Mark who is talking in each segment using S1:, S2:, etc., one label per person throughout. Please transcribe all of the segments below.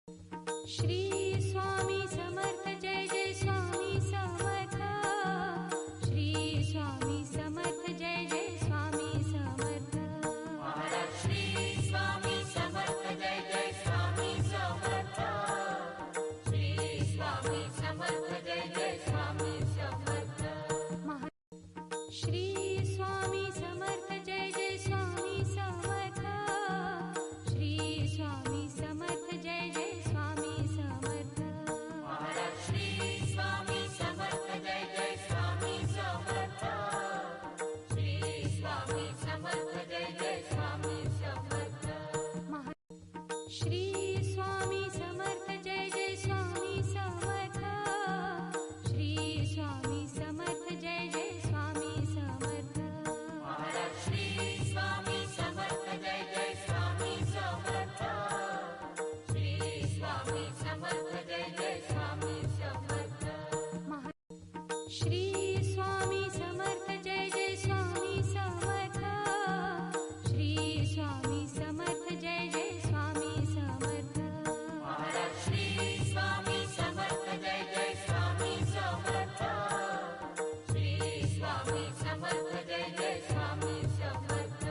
S1: Shri Swami Samarth Jai Jai Swami Samarth. Shri Swami Samarth Jai Jai Swami Samarth.
S2: Maharaj Shri Swami Samarth Jai Jai Swami Samarth. Shri Swami Samarth Jai Jai Swami Samarth.
S1: Shri Swami Samarth Jai Jai Swami Samarth. Shri Swami Samarth Jai Jai Swami Samarth.
S2: Maharaj Shri Swami Samarth Jai Jai Swami Samarth. Shri Swami Samarth Jai Jai Swami Samarth.
S1: Shri Swami Samarth Jai Jai Swami Samarth. Shri Swami Samarth Jai Jai Swami Samarth.
S2: Maharaj Shri Swami Samarth Jai Jai Swami Samarth. Shri Swami Samarth Jai Jai Swami Samarth.
S1: Shri Swami Samarth Jai Jai Swami Samarth. Shri Swami Samarth Jai Jai Swami Samarth.
S2: Maharaj Shri Swami Samarth Jai Jai Swami Samarth. Shri Swami Samarth Jai Jai Swami Samarth.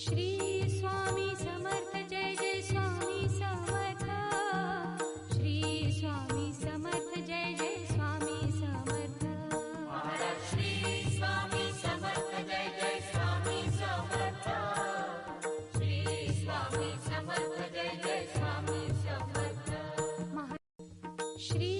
S1: Shri Swami Samarth Jai Jai Swami Samarth. Shri Swami Samarth Jai Jai Swami Samarth.
S2: Maharaj Shri Swami Samarth Jai Jai Swami Samarth. Shri Swami Samarth Jai Jai Swami Samarth.
S1: Shri